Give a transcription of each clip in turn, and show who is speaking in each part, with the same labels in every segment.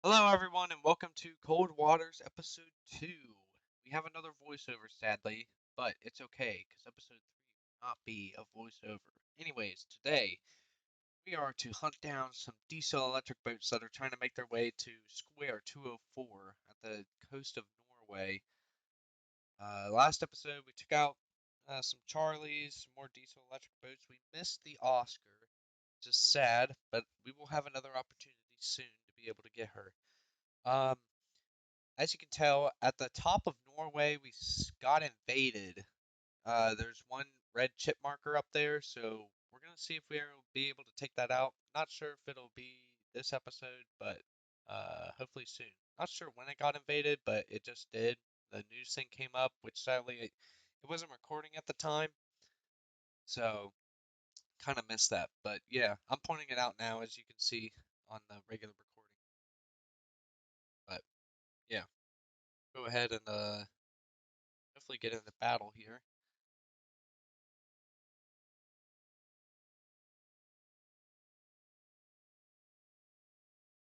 Speaker 1: Hello, everyone, and welcome to Cold Waters Episode 2. We have another voiceover, sadly, but it's okay, because Episode 3 will not be a voiceover. Anyways, today we are to hunt down some diesel electric boats that are trying to make their way to Square 204 at the coast of Norway. Last episode, we took out some Charlies, some more diesel electric boats. We missed the Oscar, which is sad, but we will have another opportunity soon to be able to get her. Um, as you can tell, at the top of Norway, we got invaded. There's one red chip marker up there, so we're gonna see if we'll be able to take that out. Not sure if it'll be this episode, but hopefully soon. Not sure when it got invaded, but it just did. The news thing came up, which sadly it wasn't recording at the time, so kind of missed that. But yeah, I'm pointing it out now, as you can see on the regular recording. But yeah, go ahead and hopefully get into battle here.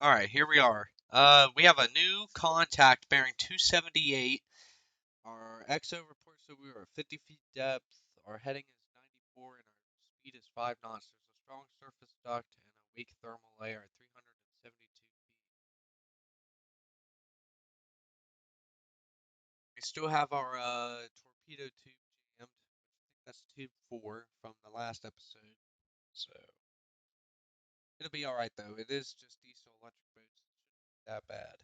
Speaker 1: All right, here we are. We have a new contact bearing 278. Our XO reports that we are at 50 feet depth. Our heading is 94 and our speed is 5 knots. There's a strong surface duct and a weak thermal layer at 372 feet. We still have our torpedo tube jammed, which I think that's tube 4 from the last episode. So it'll be all right though. It is just diesel electric boats. It shouldn't be that bad.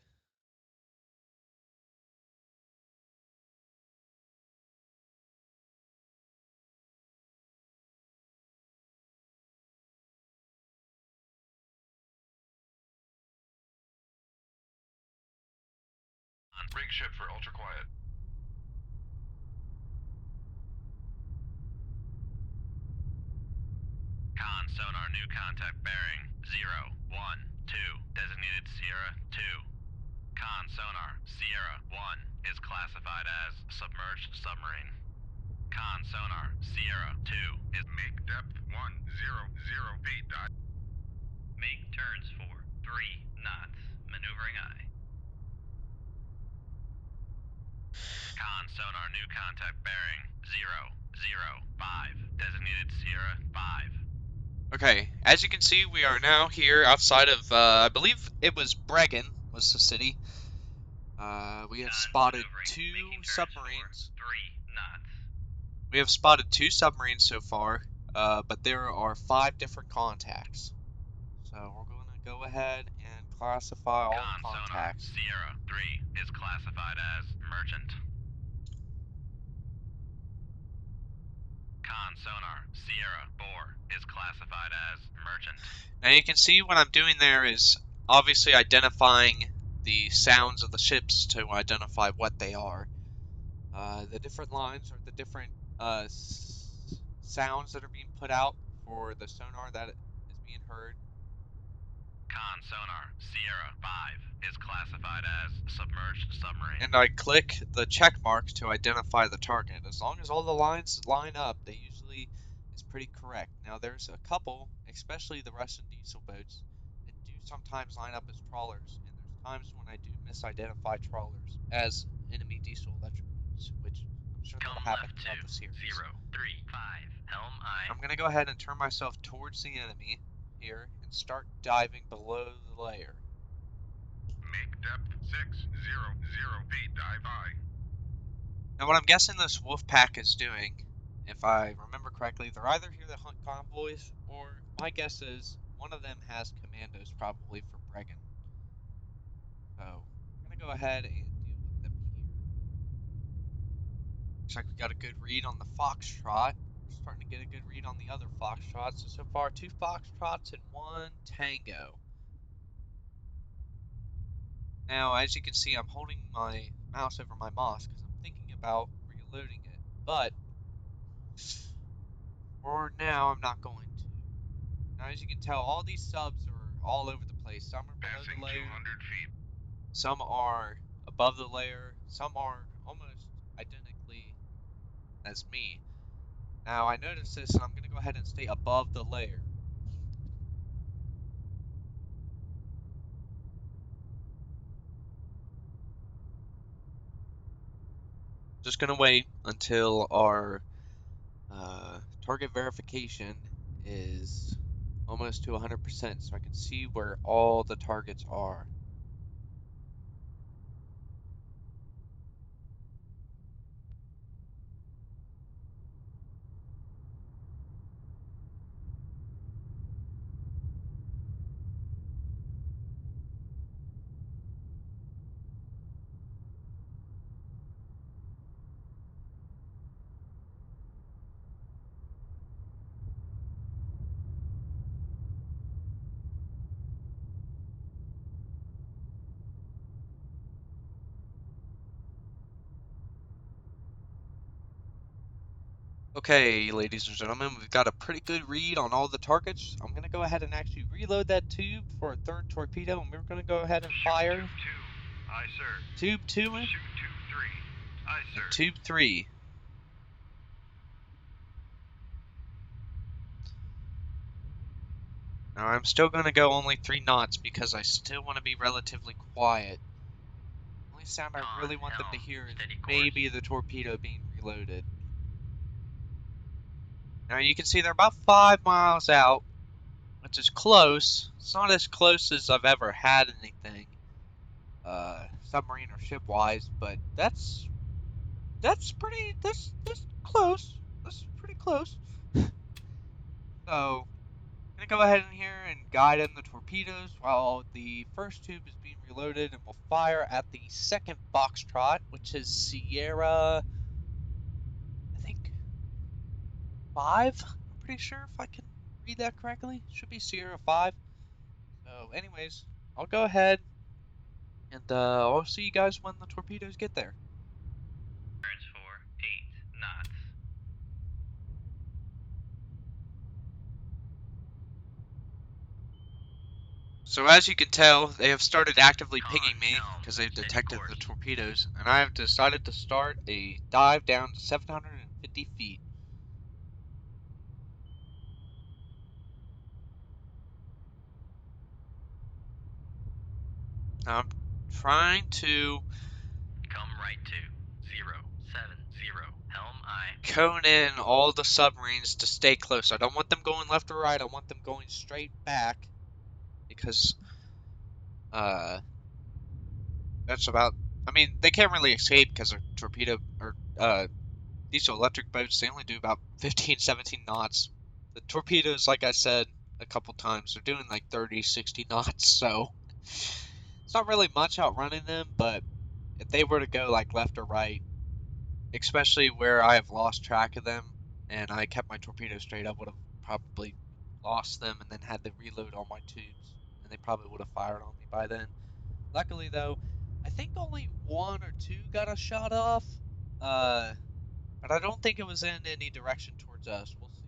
Speaker 2: Rig ship for ultra quiet. Con sonar new contact bearing 012. Designated Sierra 2. Con sonar Sierra 1 is classified as submerged submarine. Con sonar Sierra 2 is make depth 100 feet. Make turns for 3 knots. Maneuvering eye. Con sonar new contact bearing 005. Designated Sierra 5.
Speaker 1: Okay, as you can see, we are now here outside of, I believe it was Bregan, was the city. We have spotted two submarines.
Speaker 2: 3 knots.
Speaker 1: We have spotted two submarines so far, but there are 5 different contacts. So we're going to go ahead and classify all the contacts.
Speaker 2: Sierra 3 is classified as merchant. Con sonar Sierra 4 is classified as merchant.
Speaker 1: Now you can see what I'm doing there is obviously identifying the sounds of the ships to identify what they are. The different lines are the different sounds that are being put out for the sonar that is being heard.
Speaker 2: Con sonar Sierra 5 is classified as submerged submarine.
Speaker 1: And I click the check mark to identify the target. As long as all the lines line up, they usually is pretty correct. Now there's a couple, especially the Russian diesel boats, that do sometimes line up as trawlers, and there's times when I do misidentify trawlers as enemy diesel electric boats, which I'm sure that'll happen throughout the series.
Speaker 2: 035 helm eye.
Speaker 1: I'm gonna go ahead and turn myself towards the enemy here and start diving below the layer.
Speaker 2: Make depth 600 feet. Dive high.
Speaker 1: Now, what I'm guessing this wolf pack is doing, if I remember correctly, they're either here to hunt convoys, or my guess is one of them has commandos, probably for Bregan. So, we're gonna go ahead and deal with them here. Looks like we got a good read on the Foxtrot. We're starting to get a good read on the other Foxtrots. So far, 2 Foxtrots and 1 Tango. Now, as you can see, I'm holding my mouse over my mouse because I'm thinking about reloading it. But for now, I'm not going to. Now, as you can tell, all these subs are all over the place. Some are below the layer,
Speaker 2: 200 feet.
Speaker 1: some are above the layer, some are almost identically as me. Now, I noticed this, and I'm going to go ahead and stay above the layer. Just gonna wait until our target verification is almost to 100% so I can see where all the targets are. Okay, ladies and gentlemen, we've got a pretty good read on all the targets. I'm going to go ahead and actually reload that tube for a third torpedo, and we're going to go ahead and
Speaker 2: Shoot
Speaker 1: fire
Speaker 2: tube 2. Aye, sir.
Speaker 1: tube 2
Speaker 2: Shoot tube 3. Aye,
Speaker 1: and
Speaker 2: sir.
Speaker 1: tube 3. Now, I'm still going to go only 3 knots because I still want to be relatively quiet. The only sound I
Speaker 2: Con,
Speaker 1: really want them to
Speaker 2: helm,
Speaker 1: hear is
Speaker 2: steady course.
Speaker 1: maybe the torpedo being reloaded. Now, you can see they're about 5 miles out, which is close. It's not as close as I've ever had anything, submarine or ship wise, but that's close. That's pretty close. So I'm gonna go ahead in here and guide in the torpedoes while the first tube is being reloaded, and we'll fire at the second foxtrot, which is Sierra, I think 5. I'm pretty sure if I can read that correctly. Should be Sierra 5. So, anyways, I'll go ahead and I'll see you guys when the torpedoes get there.
Speaker 2: Turns for 8 knots.
Speaker 1: So as you can tell, they have started actively
Speaker 2: Con,
Speaker 1: pinging me
Speaker 2: helm,
Speaker 1: because they've
Speaker 2: steady
Speaker 1: detected the
Speaker 2: course.
Speaker 1: torpedoes, and I have decided to start a dive down to 750 feet. Now I'm trying to
Speaker 2: Come right to 070. Helm aye.
Speaker 1: cone in all the submarines to stay close. I don't want them going left or right. I want them going straight back because uh that's about. I mean, they can't really escape because they're torpedo or diesel electric boats. They only do about 15, 17 knots. The torpedoes, like I said a couple times, they're doing like 30, 60 knots. So it's not really much outrunning them. But if they were to go like left or right, especially where I have lost track of them, and I kept my torpedo straight, I would have probably lost them and then had to reload all my tubes, and they probably would have fired on me by then. Luckily, though, I think only one or two got a shot off, uh, but I don't think it was in any direction towards us. We'll see.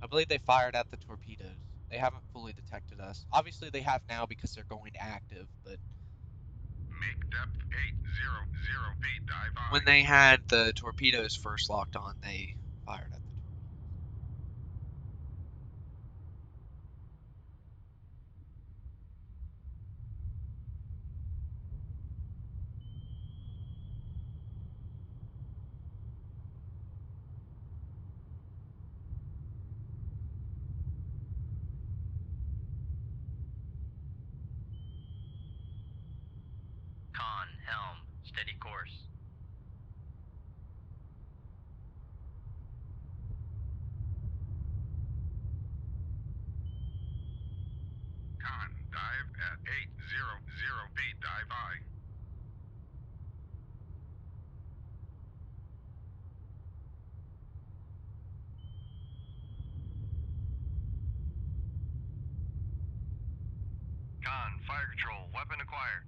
Speaker 1: I believe they fired at the torpedoes. They haven't fully detected us. Obviously, they have now because they're going active, but
Speaker 2: Make depth 800 feet. Dive
Speaker 1: when
Speaker 2: aye.
Speaker 1: they had the torpedoes first locked on, they fired at the torpedoes.
Speaker 2: Con, helm, steady course. Con, dive at 800 feet. Dive aye. Con, fire control. Weapon acquired.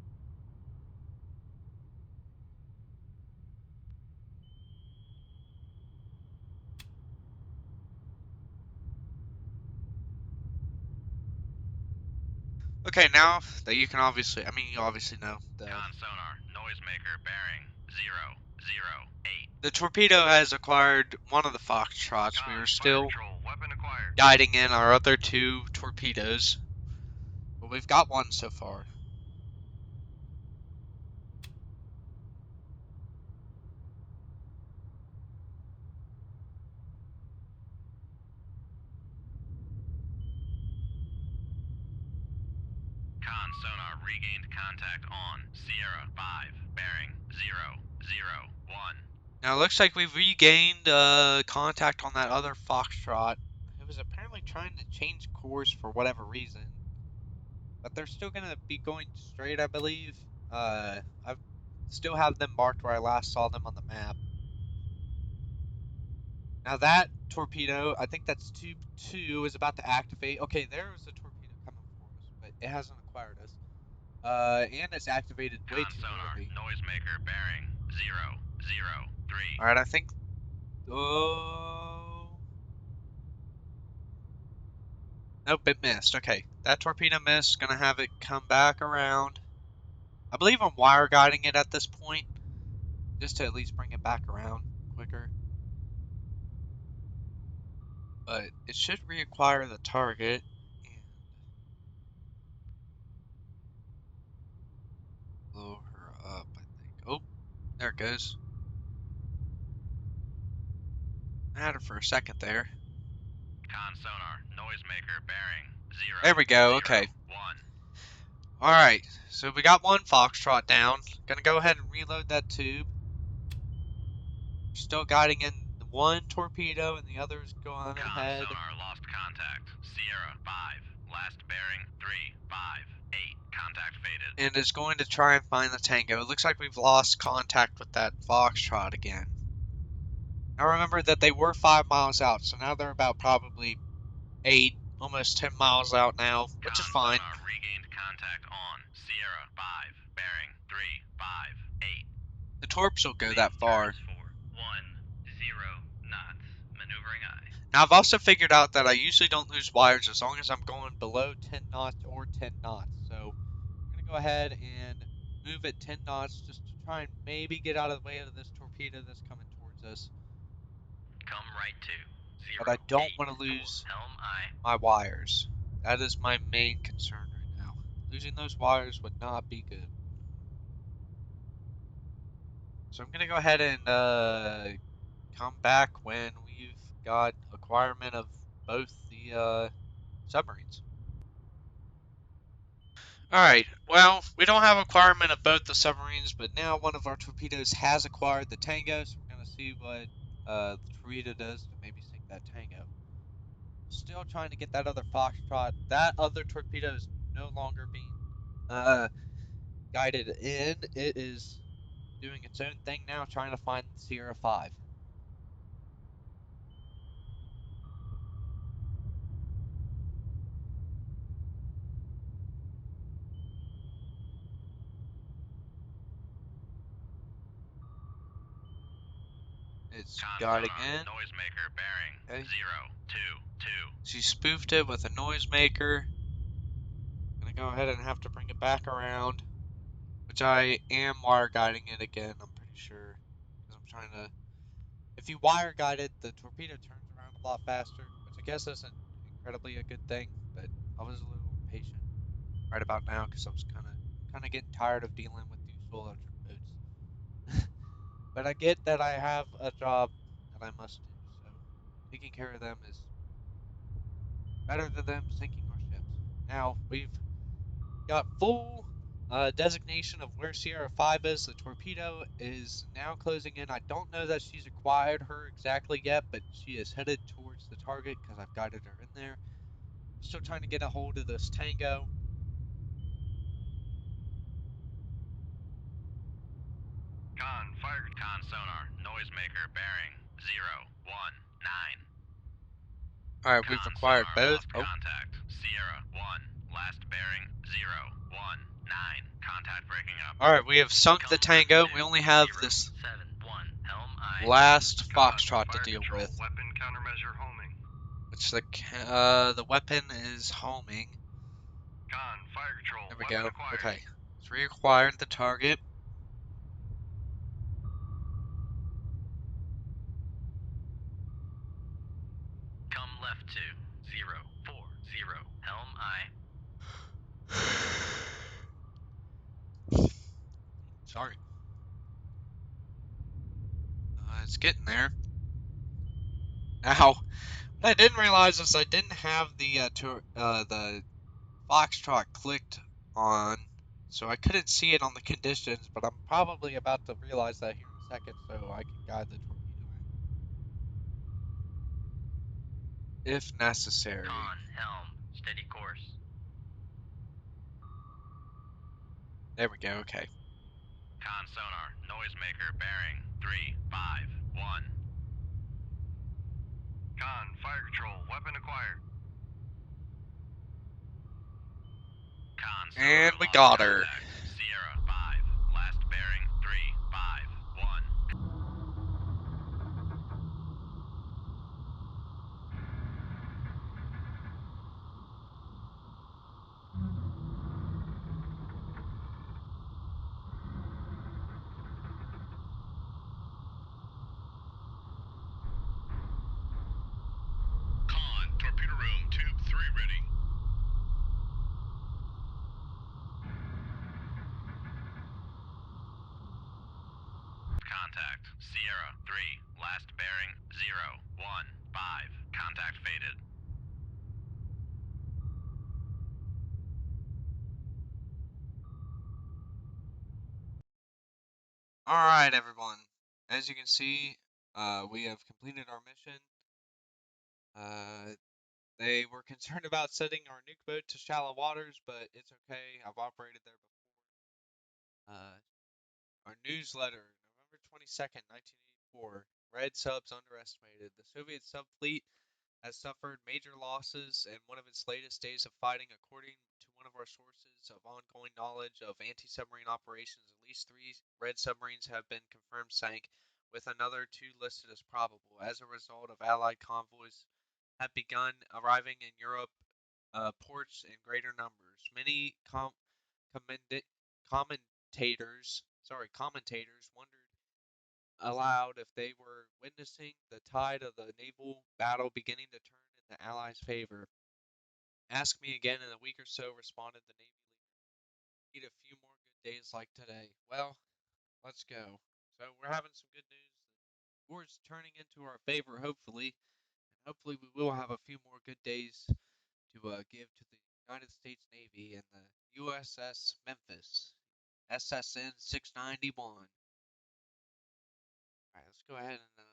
Speaker 1: Okay, now that you can obviously, I mean, you obviously know
Speaker 2: Con sonar. Noisemaker bearing 008.
Speaker 1: the torpedo has acquired one of the Foxtrots. We
Speaker 2: Con,
Speaker 1: are
Speaker 2: fire
Speaker 1: still
Speaker 2: control. Weapon acquired.
Speaker 1: guiding in our other two torpedoes, but we've got one so far.
Speaker 2: Con sonar regained contact on Sierra 5, bearing 001.
Speaker 1: Now it looks like we've regained contact on that other Foxtrot. It was apparently trying to change course for whatever reason, but they're still gonna be going straight, I believe. I still have them marked where I last saw them on the map. Now that torpedo, I think that's tube 2, is about to activate. Okay, there's a torpedo coming for us, but it hasn't acquired us. And it's activated way
Speaker 2: Con
Speaker 1: too
Speaker 2: sonar
Speaker 1: early.
Speaker 2: noisemaker bearing 003.
Speaker 1: Alright, I think. Oh. Nope, it missed. Okay, that torpedo missed. Gonna have it come back around. I believe I'm wire guiding it at this point, just to at least bring it back around quicker. But it should reacquire the target and blow her up, I think. Oh, there it goes. I had her for a second there.
Speaker 2: Con sonar noisemaker bearing
Speaker 1: There we go. Okay.
Speaker 2: 001.
Speaker 1: Alright, so we got one Foxtrot down. Gonna go ahead and reload that tube. Still guiding in the one torpedo and the other's going
Speaker 2: Con
Speaker 1: ahead.
Speaker 2: sonar lost contact. Sierra 5, last bearing 358. Contact faded.
Speaker 1: And is going to try and find the Tango. It looks like we've lost contact with that Foxtrot again. Now remember that they were 5 miles out, so now they're about probably 8, almost 10 miles out now, which is
Speaker 2: Con
Speaker 1: fine.
Speaker 2: sonar regained contact on Sierra 5, bearing 358.
Speaker 1: The torps will go that
Speaker 2: Leading
Speaker 1: far.
Speaker 2: turns for 10 knots. Maneuvering eye.
Speaker 1: Now I've also figured out that I usually don't lose wires as long as I'm going below 10 knots or 10 knots. So I'm going to go ahead and move at 10 knots just to try and maybe get out of the way of this torpedo that's coming towards us.
Speaker 2: Come right to
Speaker 1: But I don't
Speaker 2: 084.
Speaker 1: want to lose
Speaker 2: Helm eye.
Speaker 1: my wires. That is my main concern right now. Losing those wires would not be good. So I'm going to go ahead and come back when we've got acquirement of both the submarines. Alright, well, we don't have acquirement of both the submarines, but now one of our torpedoes has acquired the Tango, so we're going to see what the torpedo does to maybe sink that Tango. Still trying to get that other Foxtrot. That other torpedo is no longer being uh, guided in. It is doing its own thing now, trying to find Sierra 5. It's
Speaker 2: Con
Speaker 1: guiding
Speaker 2: sonar
Speaker 1: in.
Speaker 2: noisemaker bearing
Speaker 1: Okay.
Speaker 2: 022.
Speaker 1: She spoofed it with a noisemaker. Gonna go ahead and have to bring it back around, which I am wire guiding it again, I'm pretty sure. Because I'm trying to. If you wire guide it, the torpedo turns around a lot faster, which I guess isn't incredibly a good thing, but I was a little impatient right about now because I was kind of getting tired of dealing with these solar boats. But I get that I have a job that I must do, so taking care of them is better than them sinking our ships. Now we've got full designation of where Sierra 5 is. The torpedo is now closing in. I don't know that she's acquired her exactly yet, but she is headed towards the target because I've guided her in there. Still trying to get a hold of this Tango.
Speaker 2: Con sonar noisemaker bearing 019.
Speaker 1: Alright, we've
Speaker 2: Con
Speaker 1: acquired
Speaker 2: sonar
Speaker 1: both.
Speaker 2: lost
Speaker 1: Oh,
Speaker 2: contact. Sierra 1, last bearing 019. Contact breaking up.
Speaker 1: alright, we have sunk the
Speaker 2: Come left
Speaker 1: Tango.
Speaker 2: to
Speaker 1: We only have this
Speaker 2: 071. Helm eye.
Speaker 1: last
Speaker 3: Con,
Speaker 1: Foxtrot to
Speaker 3: fire
Speaker 1: deal
Speaker 3: control,
Speaker 1: with,
Speaker 3: weapon countermeasure homing.
Speaker 1: which the weapon is homing.
Speaker 3: Con, fire control,
Speaker 1: There we
Speaker 3: weapon
Speaker 1: go.
Speaker 3: acquired.
Speaker 1: Okay, it's reacquired the target.
Speaker 2: Come left to 040. Helm eye.
Speaker 1: Sorry. It's getting there. Now, what I didn't realize is I didn't have the Foxtrot clicked on, so I couldn't see it on the conditions, but I'm probably about to realize that here in a second, so I can guide the torpedo in if necessary.
Speaker 2: Con, helm, steady course.
Speaker 1: There we go. Okay.
Speaker 2: Con sonar, noisemaker, bearing 351.
Speaker 3: Con, fire control, weapon acquired.
Speaker 2: Con sonar,
Speaker 1: And we
Speaker 2: lost
Speaker 1: got her.
Speaker 2: contact. Sierra 5, last bearing 351.
Speaker 3: Con, torpedo room, tube 3 ready.
Speaker 2: Contact. Sierra 3, last bearing 015. Contact faded.
Speaker 1: All right, everyone. As you can see, we have completed our mission. They were concerned about setting our nuke boat to shallow waters, but it's okay. I've operated there before. Our newsletter, November 22nd, 1984. Red subs underestimated. The Soviet subfleet has suffered major losses in one of its latest days of fighting. According to one of our sources of ongoing knowledge of anti-submarine operations, at least 3 red submarines have been confirmed sank, with another 2 listed as probable. As a result of Allied convoys have begun arriving in Europe ports in greater numbers. Many commentators wondered aloud if they were witnessing the tide of the naval battle beginning to turn in the Allies' favor. Ask me again in a week or so, responded the Navy leader. Need a few more good days like today. Well, let's go. So we're having some good news. The war's turning into our favor, hopefully, and hopefully we will have a few more good days to give to the United States Navy and the USS Memphis, SSN 691. All right, let's go ahead and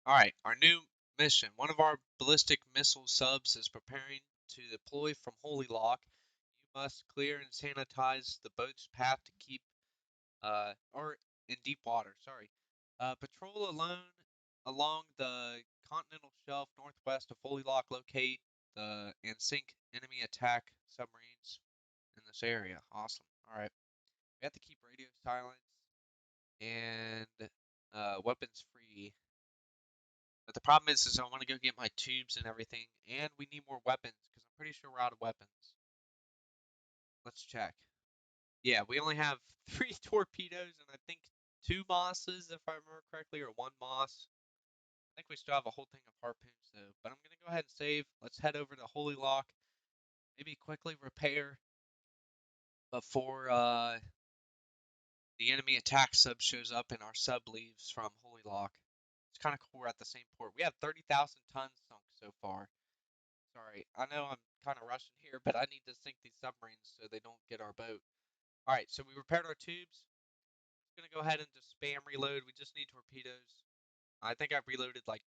Speaker 1: all right, our new mission. One of our ballistic missile subs is preparing to deploy from Holy Lock. You must clear and sanitize the boat's path to keep, or in deep water, sorry. Patrol alone along the continental shelf northwest of Holy Lock. Locate and sink enemy attack submarines in this area. Awesome. All right. We have to keep radio silence and weapons free. But the problem is I want to go get my tubes and everything, and we need more weapons because I'm pretty sure we're out of weapons. Let's check. Yeah, we only have 3 torpedoes and I think 2 Mosses, if I remember correctly, or 1 Moss. I think we still have a whole thing of harpoons though. But I'm gonna go ahead and save. Let's head over to Holy Lock. Maybe quickly repair before the enemy attack sub shows up and our sub leaves from Holy Lock. It's kind of cool we're at the same port. We have 30,000 tons sunk so far. Sorry, I know I'm kind of rushing here, but I need to sink these submarines so they don't get our boat. All right, so we repaired our tubes. I'm gonna go ahead and just spam reload. We just need torpedoes. I think I reloaded like,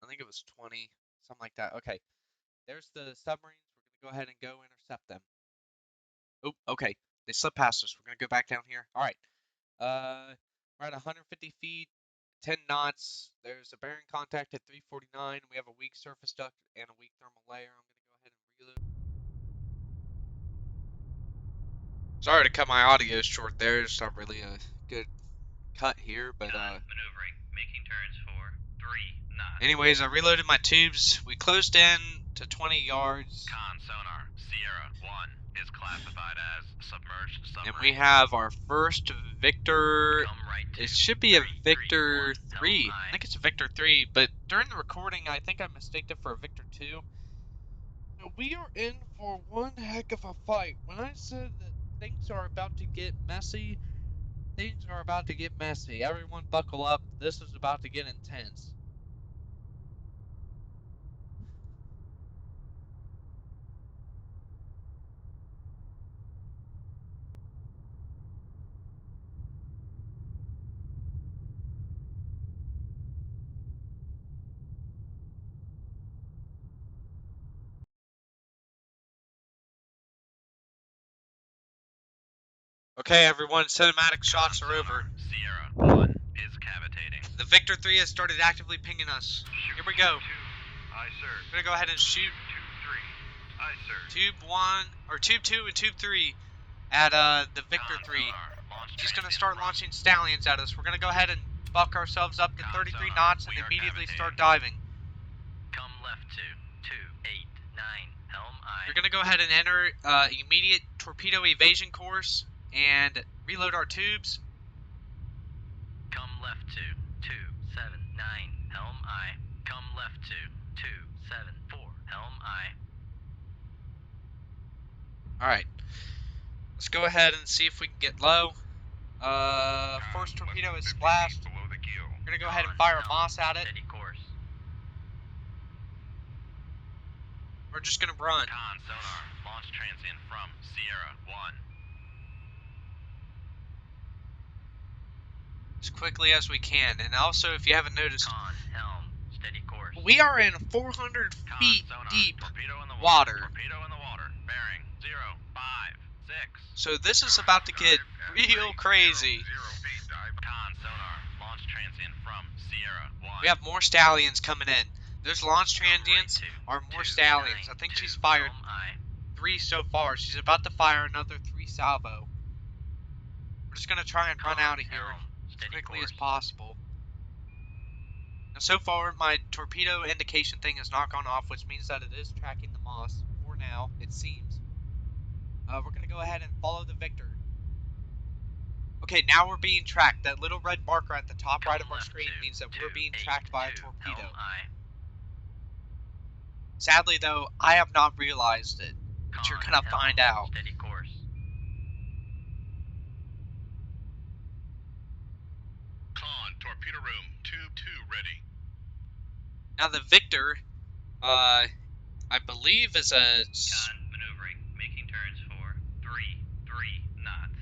Speaker 1: I think it was 20, something like that. Okay, there's the submarines. We're gonna go ahead and go intercept them. Oh, okay, they slipped past us. We're gonna go back down here. All right, we're at 150 feet. 10 knots. There's a bearing contact at 349. We have a weak surface duct and a weak thermal layer. I'm going to go ahead and reload. Sorry to cut my audio short there. It's not really a good cut here, but
Speaker 2: Maneuvering, making turns for 3 knots.
Speaker 1: anyways, I reloaded my tubes. We closed in to 20 yards.
Speaker 2: Con sonar, Sierra 1 is classified as submerged submarine.
Speaker 1: And we have our first Victor.
Speaker 2: Come right to
Speaker 1: It should be a Victor 3.
Speaker 2: helm
Speaker 1: I think it's a Victor 3, but during the recording, I think I mistaked it for a Victor 2. So we are in for one heck of a fight. When I said that things are about to get messy, things are about to get messy. Everyone buckle up. This is about to get intense. Okay, everyone, cinematic shots are
Speaker 2: Con
Speaker 1: over.
Speaker 2: sonar, Sierra 1 is cavitating.
Speaker 1: The Victor 3 has started actively pinging us. Here we go.
Speaker 3: 2, aye, sir.
Speaker 1: We're gonna go ahead and shoot
Speaker 3: Tube 3, aye, sir.
Speaker 1: Tube 2 and Tube 3 at the Victor
Speaker 2: Con
Speaker 1: 3.
Speaker 2: sonar, launch
Speaker 1: She's gonna
Speaker 2: transient
Speaker 1: start
Speaker 2: from.
Speaker 1: launching stallions at us. We're gonna go ahead and buck ourselves up to
Speaker 2: Con
Speaker 1: 33
Speaker 2: sonar,
Speaker 1: knots and
Speaker 2: we are
Speaker 1: immediately start
Speaker 2: cavitating.
Speaker 1: diving.
Speaker 2: Come left 2, 8, 9, helm aye.
Speaker 1: We're gonna go ahead and enter immediate torpedo evasion course and reload our tubes.
Speaker 2: Come left 2, 7, 9, helm aye. Come left 2, 7, 4, helm aye.
Speaker 1: Alright. Let's go ahead and see if we can get low. First torpedo is splashed.
Speaker 3: Below the keel.
Speaker 1: We're gonna go ahead and fire a moss at it.
Speaker 2: Steady course.
Speaker 1: We're just gonna run.
Speaker 2: Con sonar, launch transient from Sierra 1.
Speaker 1: As quickly as we can. And also, if you haven't noticed,
Speaker 2: Con helm, steady course.
Speaker 1: we are in 400
Speaker 2: Con
Speaker 1: feet
Speaker 2: sonar,
Speaker 1: deep
Speaker 2: torpedo in the
Speaker 1: water.
Speaker 2: Torpedo in the water. Bearing 0, 5, 6.
Speaker 1: So this is about to get real crazy.
Speaker 3: 0 feet, dive.
Speaker 2: Con sonar, launch transient from Sierra 1.
Speaker 1: We have more stallions coming in. Those launch
Speaker 2: Come right
Speaker 1: transients
Speaker 2: 2,
Speaker 1: are more
Speaker 2: 2,
Speaker 1: stallions.
Speaker 2: 9,
Speaker 1: I think
Speaker 2: 2,
Speaker 1: she's fired
Speaker 2: helm aye.
Speaker 1: 3 so far. She's about to fire another 3 salvo. We're just gonna try and run
Speaker 2: Con
Speaker 1: out of here
Speaker 2: helm,
Speaker 1: as
Speaker 2: steady
Speaker 1: quickly as
Speaker 2: course.
Speaker 1: possible. Now, so far, my torpedo indication thing has not gone off, which means that it is tracking the moss. For now, it seems. We're gonna go ahead and follow the Victor. Okay, now we're being tracked. That little red marker at the top right of our
Speaker 2: left
Speaker 1: screen
Speaker 2: 2,
Speaker 1: means that
Speaker 2: 2,
Speaker 1: we're being
Speaker 2: 8,
Speaker 1: tracked by a
Speaker 2: 2,
Speaker 1: torpedo.
Speaker 2: helm aye.
Speaker 1: Sadly, though, I have not realized it, but you're
Speaker 2: Con
Speaker 1: gonna
Speaker 2: helm,
Speaker 1: find out.
Speaker 2: Steady course.
Speaker 3: Con, torpedo room. Tube 2 ready.
Speaker 1: Now, the Victor, I believe is a
Speaker 2: Con maneuvering, making turns for 3 knots.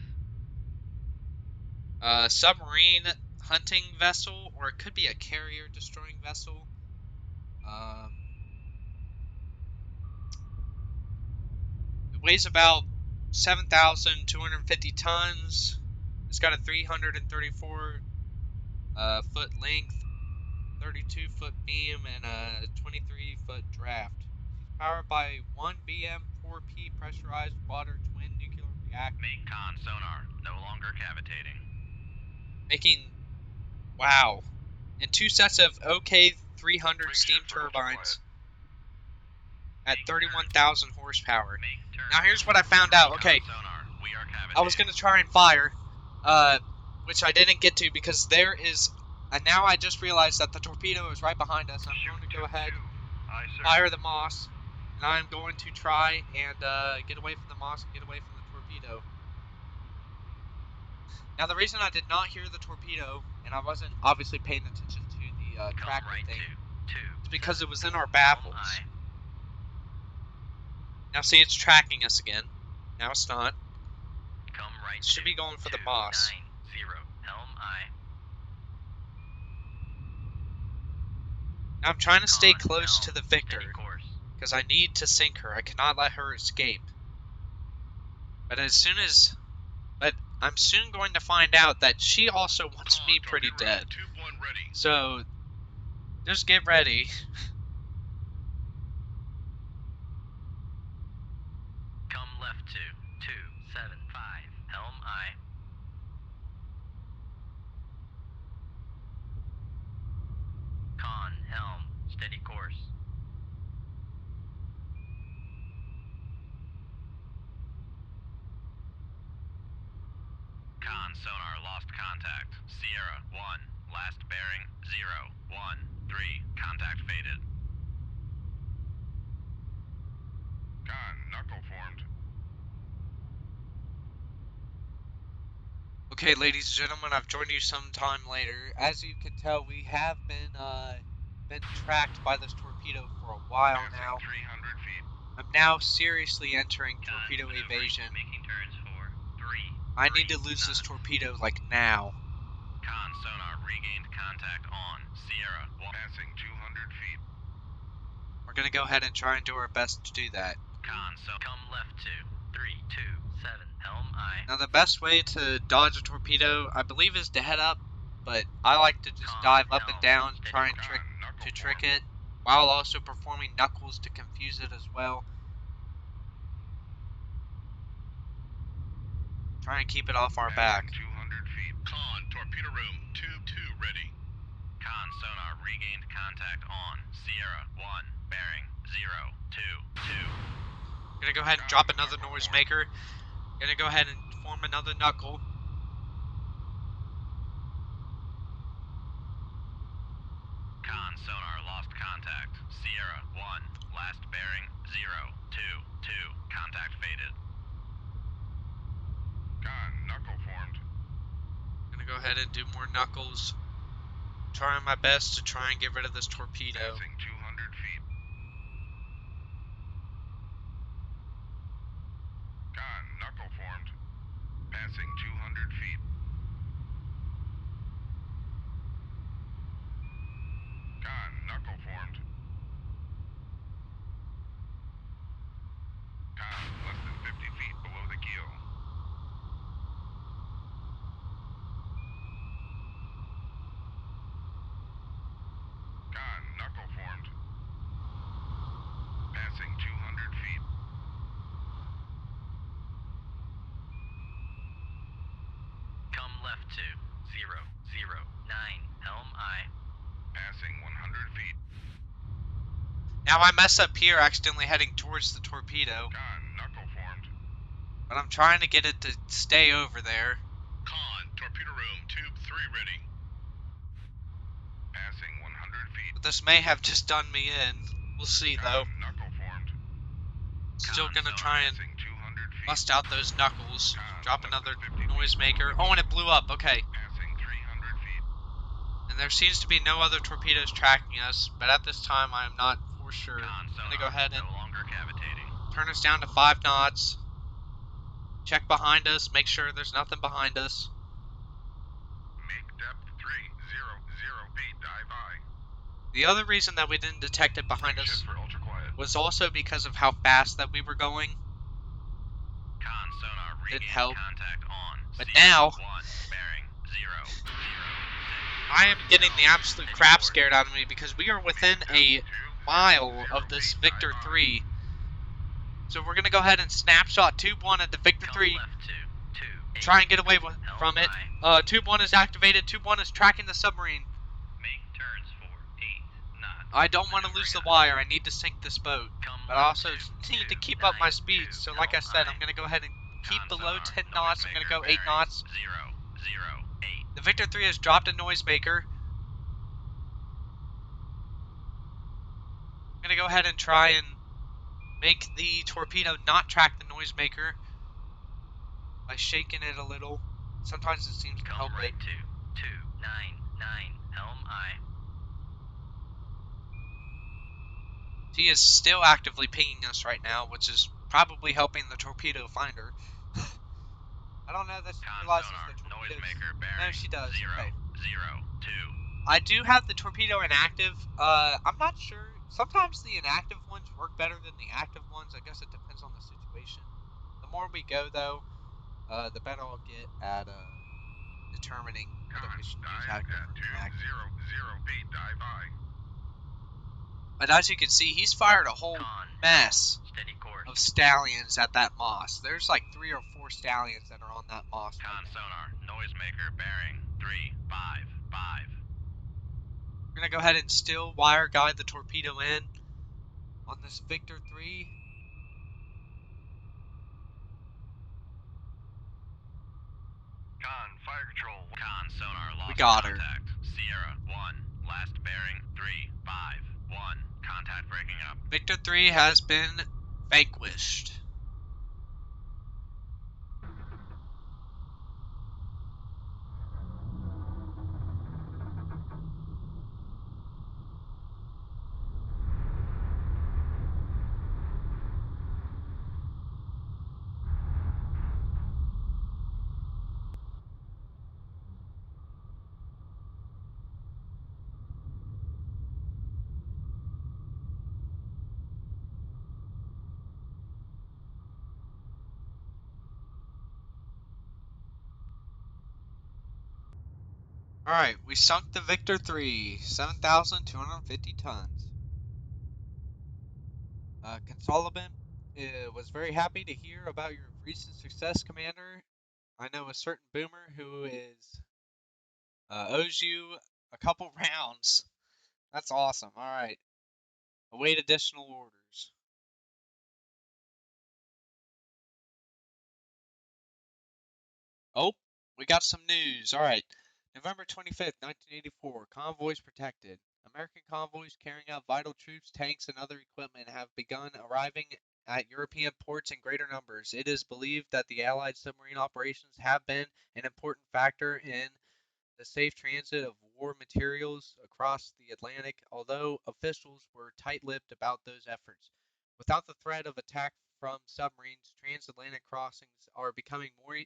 Speaker 1: submarine hunting vessel, or it could be a carrier destroying vessel. It weighs about 7,250 tons. It's got a 334 foot length, 32-foot beam, and a 23-foot draft. She's powered by 1 BM 4P pressurized water twin nuclear reactor.
Speaker 2: Make con sonar, no longer cavitating.
Speaker 1: Making, wow, and 2 sets of OK 300
Speaker 3: Brake
Speaker 1: steam
Speaker 3: shifts are
Speaker 1: turbines
Speaker 2: Make
Speaker 1: at 31,000 horsepower.
Speaker 2: Make turns.
Speaker 1: Now here's what I found out. Okay,
Speaker 2: Con sonar, we are cavitating.
Speaker 1: I was gonna try and fire, which I didn't get to because there is, and now I just realized that the torpedo is right behind us. I'm going to go ahead,
Speaker 3: Aye, sir.
Speaker 1: fire the moss, and I'm going to try and get away from the moss and get away from the torpedo. Now the reason I did not hear the torpedo, and I wasn't obviously paying attention to the
Speaker 2: Come
Speaker 1: tracker
Speaker 2: right
Speaker 1: thing,
Speaker 2: 2,
Speaker 1: is because it was in our
Speaker 2: helm
Speaker 1: baffles.
Speaker 2: aye.
Speaker 1: Now see, it's tracking us again. Now it's not.
Speaker 2: Come right
Speaker 1: It should
Speaker 2: 2,
Speaker 1: be going for the
Speaker 2: 2,
Speaker 1: moss.
Speaker 2: 9, 0, helm aye.
Speaker 1: Now I'm trying to stay
Speaker 2: Con
Speaker 1: close
Speaker 2: helm,
Speaker 1: to the Victor,
Speaker 2: steady course.
Speaker 1: because I need to sink her. I cannot let her escape. But I'm soon going to find out that she also wants
Speaker 3: Con,
Speaker 1: me pretty
Speaker 3: torpedo room.
Speaker 1: dead.
Speaker 3: Tube 1 ready.
Speaker 1: So, just get ready.
Speaker 2: Come left 2, 7, 5, helm aye. Con helm, steady course. Con sonar lost contact. Sierra 1, last bearing 0, 1, 3, contact faded.
Speaker 3: Con, knuckle formed.
Speaker 1: Okay, ladies and gentlemen, I've joined you sometime later. As you can tell, we have been tracked by this torpedo for a while
Speaker 3: Passing
Speaker 1: now.
Speaker 3: 300 feet.
Speaker 1: I'm now seriously entering
Speaker 2: Con
Speaker 1: torpedo
Speaker 2: maneuvering,
Speaker 1: evasion.
Speaker 2: making turns for 3.
Speaker 1: I need to lose this torpedo, like, now.
Speaker 2: Con sonar regained contact on Sierra 1.
Speaker 3: Passing 200 feet.
Speaker 1: We're gonna go ahead and try and do our best to do that.
Speaker 2: Con so come left 2, 3, 2, 7, helm aye.
Speaker 1: Now, Now the best way to dodge a torpedo, I believe, is to head up, but I like to just dive up and down, try and trick it, while also performing knuckles to confuse it as well. Try and keep it off our back.
Speaker 3: 200 feet. Con, torpedo room, tube 2 ready.
Speaker 2: Con, sonar, regained contact on. Sierra, 1, bearing, 0, 2, 2.
Speaker 1: Gonna go ahead and drop another noisemaker. Gonna go ahead and form another knuckle.
Speaker 2: Con, sonar, lost contact. Sierra, 1, last bearing, 0, 2, 2. Contact faded.
Speaker 3: Con, knuckle formed.
Speaker 1: Gonna go ahead and do more knuckles. Trying my best to try and get rid of this torpedo.
Speaker 3: Passing 200 feet. Con, knuckle formed. Passing 200 feet. Con, knuckle formed. Con, less than 50 feet below the keel. Con, knuckle formed. Passing 200 feet.
Speaker 2: Come left to 0, 0, 9, helm I.
Speaker 3: Passing 100 feet.
Speaker 1: Now I mess up here accidentally heading towards the torpedo,
Speaker 3: Con, knuckle formed.
Speaker 1: but I'm trying to get it to stay over there.
Speaker 3: Con, torpedo room, tube 3 ready. Passing 100 feet.
Speaker 1: But this may have just done me in. We'll see though.
Speaker 3: Con, knuckle formed.
Speaker 1: Still gonna try and
Speaker 3: Passing 200 feet.
Speaker 1: bust out those knuckles.
Speaker 3: Con,
Speaker 1: Drop
Speaker 3: less
Speaker 1: another
Speaker 3: than 50 feet
Speaker 1: noisemaker.
Speaker 3: below
Speaker 1: Oh, and it blew up. Okay.
Speaker 3: Passing 300 feet.
Speaker 1: And there seems to be no other torpedoes tracking us, but at this time I am not for sure.
Speaker 2: Con,
Speaker 1: I'm
Speaker 2: sonar,
Speaker 1: gonna go ahead and
Speaker 2: no longer cavitating.
Speaker 1: turn us down to 5 knots. Check behind us, make sure there's nothing behind us.
Speaker 3: Make depth 300 feet. Dive I.
Speaker 1: The other reason that we didn't detect it behind us
Speaker 3: Shift for ultra quiet.
Speaker 1: was also because of how fast that we were going.
Speaker 2: Con, sonar,
Speaker 1: Didn't
Speaker 2: regained
Speaker 1: help.
Speaker 2: contact on.
Speaker 1: But
Speaker 2: Sierra,
Speaker 1: now,
Speaker 2: 1, bearing, 0, 0, 6.
Speaker 1: I am getting the absolute crap scared out of me because we are within a mile of this Victor 3. So we're going to go ahead and snapshot Tube 1 at the Victor 3. Try and get away from it. Tube 1 is activated. Tube 1 is tracking the submarine.
Speaker 2: Make turns for 8 knots.
Speaker 1: I don't want to lose the wire. I need to sink this boat. But I also need to keep up my speed. So like I said, I'm going to go ahead and keep below 10 knots. I'm going to go 8 knots.
Speaker 2: 0, 0, 8.
Speaker 1: The Victor 3 has dropped a noisemaker. I'm going to go ahead and try and make the torpedo not track the noisemaker by shaking it a little. Sometimes it seems to help
Speaker 2: right
Speaker 1: it.
Speaker 2: to 299, helm I.
Speaker 1: He is still actively pinging us right now, which is probably helping the torpedo find her. I don't know that she realizes
Speaker 2: Sonar,
Speaker 1: the torpedoes.
Speaker 2: noisemaker bearing.
Speaker 1: No, she does.
Speaker 2: 0,
Speaker 1: Okay.
Speaker 2: 0, 2.
Speaker 1: I do have the torpedo inactive. I'm not sure. Sometimes the inactive ones work better than the active ones. I guess it depends on the situation. The more we go, though, the better I'll get at determining whether we should use active or inactive.
Speaker 3: 200 feet. Dive I.
Speaker 1: But as you can see, he's fired a whole mess
Speaker 2: Steady course.
Speaker 1: of stallions at that moss. There's like 3 or 4 stallions that are on that moss.
Speaker 2: Con sonar, noisemaker bearing 3, 5, 5.
Speaker 1: We're going to go ahead and still wire guide the torpedo in on this Victor 3.
Speaker 2: Con, fire control. Con, sonar, lost
Speaker 1: We got her.
Speaker 2: contact. Sierra, 1, last bearing 3, 5, 1. Contact breaking up.
Speaker 1: Victor 3 has been vanquished. Alright, we sunk the Victor 3, 7,250 tons. Consolidate was very happy to hear about your recent success, Commander. I know a certain boomer who is owes you a couple rounds. That's awesome. Alright, await additional orders. Oh, we got some news. All right. November 25th, 1984. Convoys protected. American convoys carrying out vital troops, tanks, and other equipment have begun arriving at European ports in greater numbers. It is believed that the Allied submarine operations have been an important factor in the safe transit of war materials across the Atlantic, although officials were tight-lipped about those efforts. Without the threat of attack from submarines, transatlantic crossings are becoming more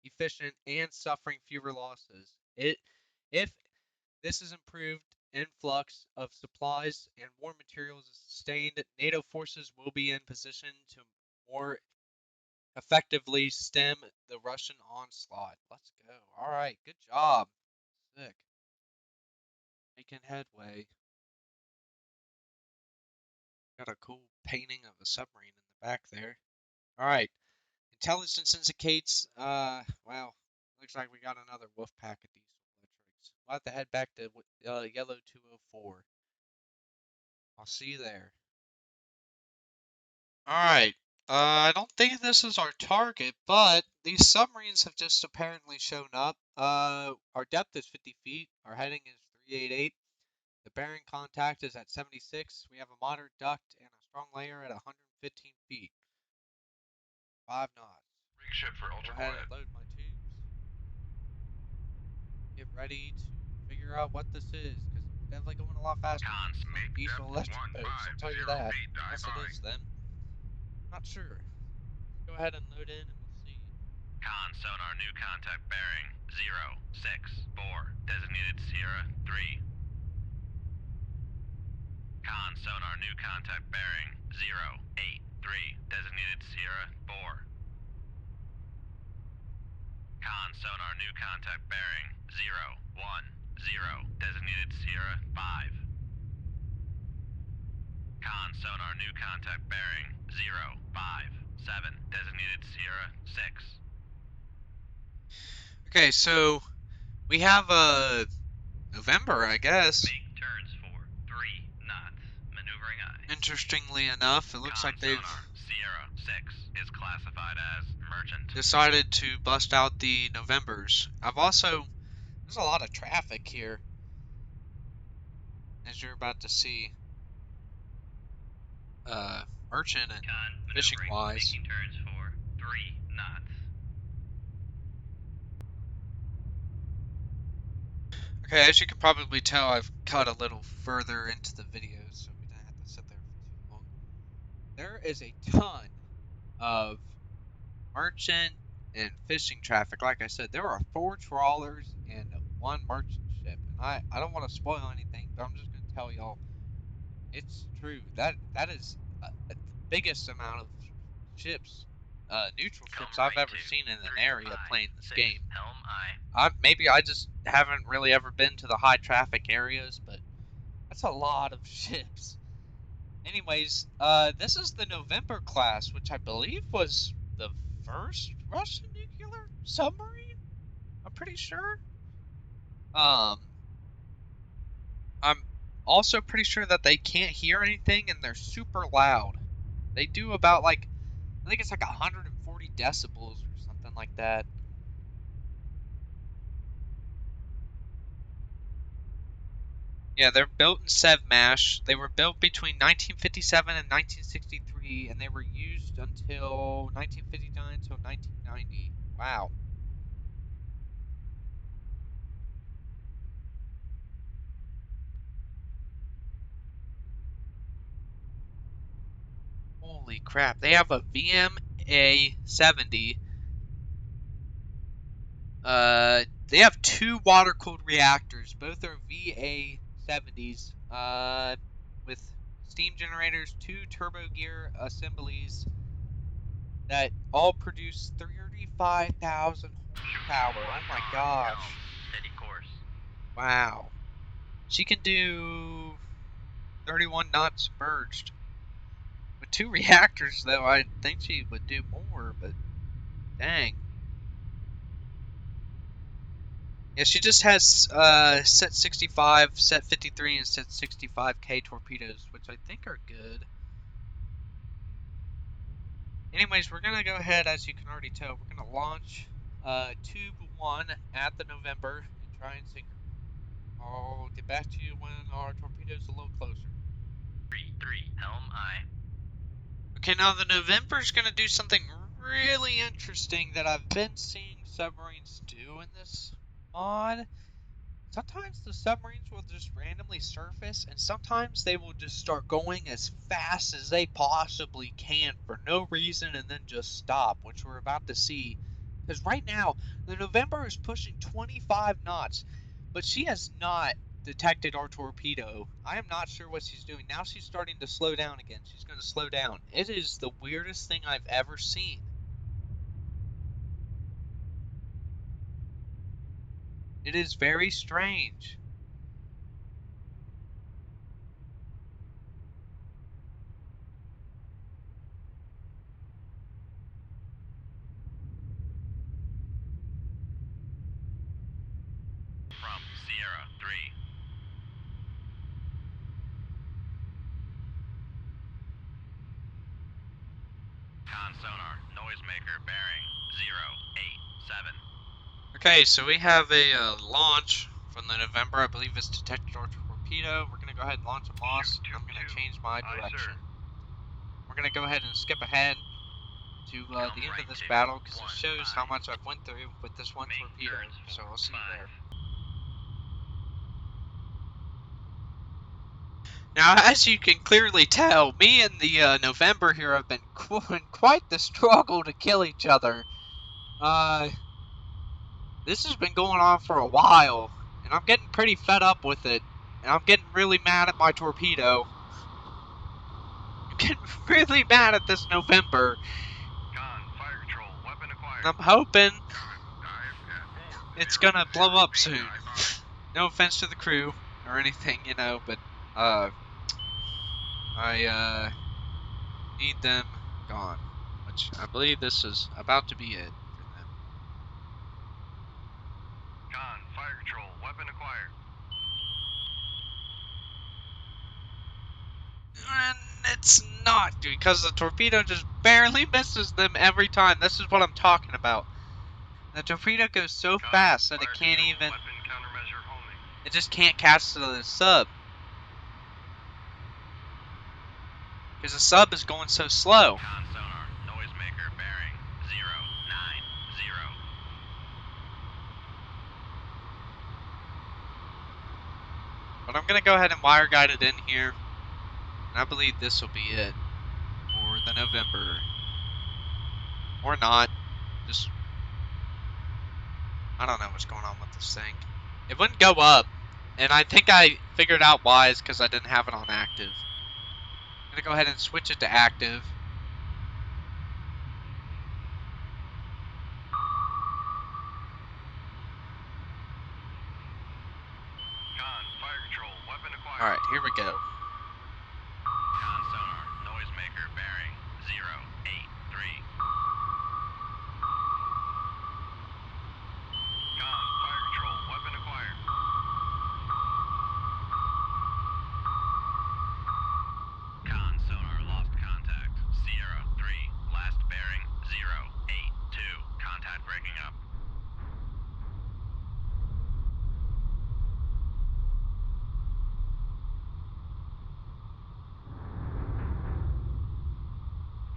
Speaker 1: efficient and suffering fewer losses. If this is improved influx of supplies and war materials is sustained, NATO forces will be in position to more effectively stem the Russian onslaught. Let's go. All right, good job. Sick. Making headway. Got a cool painting of a submarine in the back there. All right. Intelligence indicates, well, looks like we got another wolf pack of diesel electrics. We'll have to head back to Yellow 204. I'll see you there. Alright. I don't think this is our target, but these submarines have just apparently shown up. Our depth is 50 feet. Our heading is 388. The bearing contact is at 76. We have a moderate duct and a strong layer at 115 feet. 5 knots.
Speaker 3: Rig ship for
Speaker 1: Go
Speaker 3: ultra
Speaker 1: ahead
Speaker 3: quiet.
Speaker 1: and load my tubes. Get ready to figure out what this is, because it's definitely going a lot faster than
Speaker 2: Cons,
Speaker 1: some
Speaker 3: Make
Speaker 1: diesel
Speaker 3: depth
Speaker 1: electric boats, I'll tell you
Speaker 3: 150
Speaker 1: that.
Speaker 3: feet. Dive
Speaker 1: Unless it
Speaker 3: by.
Speaker 1: is them. Not sure. Let's go ahead and load in and we'll see.
Speaker 2: Con sonar new contact bearing 064. Designated Sierra 3. Con sonar new contact bearing 083. Designated Sierra 4. Con sonar new contact bearing 010. Designated Sierra 5. Con sonar new contact bearing 057. Designated Sierra 6.
Speaker 1: Okay, so we have November, I guess.
Speaker 2: Make turns for 3 knots. Maneuvering eye.
Speaker 1: Interestingly enough, it looks
Speaker 2: Con
Speaker 1: like they've
Speaker 2: sonar Sierra 6 is classified as merchant.
Speaker 1: decided to bust out the Novembers. There's a lot of traffic here, as you're about to see, merchant and
Speaker 2: Con
Speaker 1: fishing
Speaker 2: maneuvering,
Speaker 1: wise.
Speaker 2: making turns for 3 knots.
Speaker 1: Okay, as you can probably tell, I've cut a little further into the video, so we didn't have to sit there for too long. There is a ton of merchant and fishing traffic. Like I said, there are 4 trawlers and 1 merchant ship. And I don't want to spoil anything, but I'm just going to tell y'all it's true. That is the biggest amount of ships, neutral
Speaker 2: Come
Speaker 1: ships I've
Speaker 2: right
Speaker 1: ever
Speaker 2: to
Speaker 1: seen in an
Speaker 2: 3
Speaker 1: area
Speaker 2: pi
Speaker 1: playing this
Speaker 2: 6.
Speaker 1: game.
Speaker 2: Helm eye.
Speaker 1: Maybe I just haven't really ever been to the high traffic areas, but that's a lot of ships. Anyways, this is the November class, which I believe was the first Russian nuclear submarine. I'm pretty sure. Um, I'm also pretty sure that they can't hear anything and they're super loud. They do about like I think it's like 140 decibels or something like that. Yeah, they're built in Sevmash. They were built between 1957 and 1963, and they were used until 1959 until 1990. Wow. Holy crap. They have a VMA 70. They have 2 water-cooled reactors. Both are VA 70s. With steam generators, 2 turbo gear assemblies that all produce 35,000 horsepower. Oh my
Speaker 2: Watch on helm.
Speaker 1: gosh.
Speaker 2: Steady course.
Speaker 1: Wow. She can do 31 knots submerged. With two reactors, though, I think she would do more, but dang. Yeah, she just has set 65, set 53, and set 65K torpedoes, which I think are good. Anyways, we're going to go ahead, as you can already tell, we're going to launch Tube 1 at the November and try and sink her. I'll get back to you when our torpedo's a little closer.
Speaker 2: 3-3, helm aye.
Speaker 1: Okay, now the November's going to do something really interesting that I've been seeing submarines do in this mod. Sometimes the submarines will just randomly surface, and sometimes they will just start going as fast as they possibly can for no reason and then just stop, which we're about to see. Because right now, the November is pushing 25 knots, but she has not detected our torpedo. I am not sure what she's doing. Now she's starting to slow down again. She's going to slow down. It is the weirdest thing I've ever seen. It is very strange.
Speaker 2: From Sierra 3. Con sonar, noisemaker bearing 087.
Speaker 1: Okay, so we have a launch from the November. I believe it's detected our torpedo. We're going to go ahead and launch a Moss. I'm going to change my direction. We're going to go ahead and skip ahead to the end of this battle because it shows how much I've went through with this one torpedo. So I'll see you there. Now, as you can clearly tell, me and the November here have been quite the struggle to kill each other. This has been going on for a while, and I'm getting pretty fed up with it. And I'm getting really mad at my torpedo. I'm getting really mad at this November.
Speaker 3: Con, fire control, weapon acquired.
Speaker 1: And I'm hoping
Speaker 3: Con, dive at 4.
Speaker 1: it's gonna blow up soon.
Speaker 3: Dive on.
Speaker 1: No offense to the crew or anything, you know, but I need them gone. Which I believe this is about to be it for them.
Speaker 3: Con, fire control, weapon acquired.
Speaker 1: And it's not, because the torpedo just barely misses them every time. This is what I'm talking about. The torpedo goes so
Speaker 3: Con,
Speaker 1: fast that it
Speaker 3: fire
Speaker 1: can't
Speaker 3: control,
Speaker 1: even,
Speaker 3: weapon countermeasure homing.
Speaker 1: it just can't catch the sub. Because the sub is going so slow.
Speaker 2: Con sonar, noisemaker bearing 090.
Speaker 1: But I'm going to go ahead and wire guide it in here. And I believe this will be it for the November. Or not. Just, I don't know what's going on with this thing. It wouldn't go up. And I think I figured out why is because I didn't have it on active. I'm going to go ahead and switch it to active.
Speaker 3: Con, fire control, weapon acquired.
Speaker 1: Alright, here we go.
Speaker 2: Con sonar, noisemaker bearing 083.
Speaker 3: Con, fire control, weapon acquired.
Speaker 2: Con sonar lost contact. Sierra 3, last bearing 082. Contact breaking up.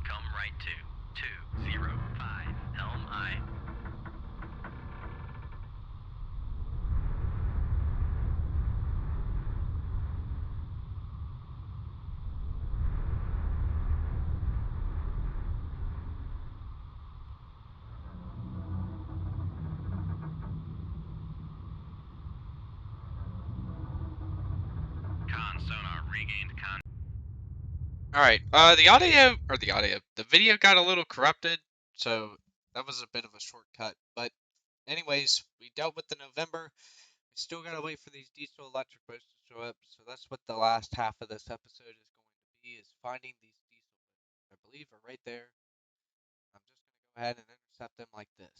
Speaker 2: Come right to 205, helm aye. Con sonar regained contact.
Speaker 1: Alright, the video got a little corrupted, so that was a bit of a shortcut. But anyways, we dealt with the November. We still gotta wait for these diesel electric boats to show up, so that's what the last half of this episode is going to be, is finding these diesel boats. I believe are right there. I'm just gonna go ahead and intercept them like this.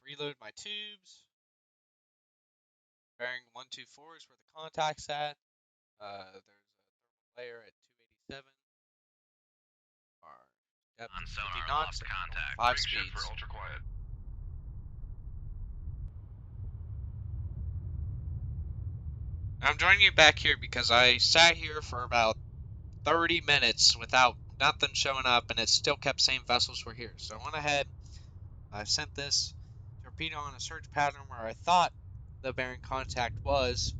Speaker 1: Reload my tubes. Bearing 124 is where the contact's at. There's a thermal layer at 287. Our depth
Speaker 2: On
Speaker 1: is 50
Speaker 2: sonar,
Speaker 1: knots
Speaker 2: lost
Speaker 1: and
Speaker 2: contact.
Speaker 1: 5
Speaker 3: Ring shift for
Speaker 1: speeds.
Speaker 3: ultra quiet.
Speaker 1: I'm joining you back here because I sat here for about 30 minutes without nothing showing up, and it still kept saying vessels were here. So I went ahead, I sent this torpedo on a search pattern where I thought the bearing contact was.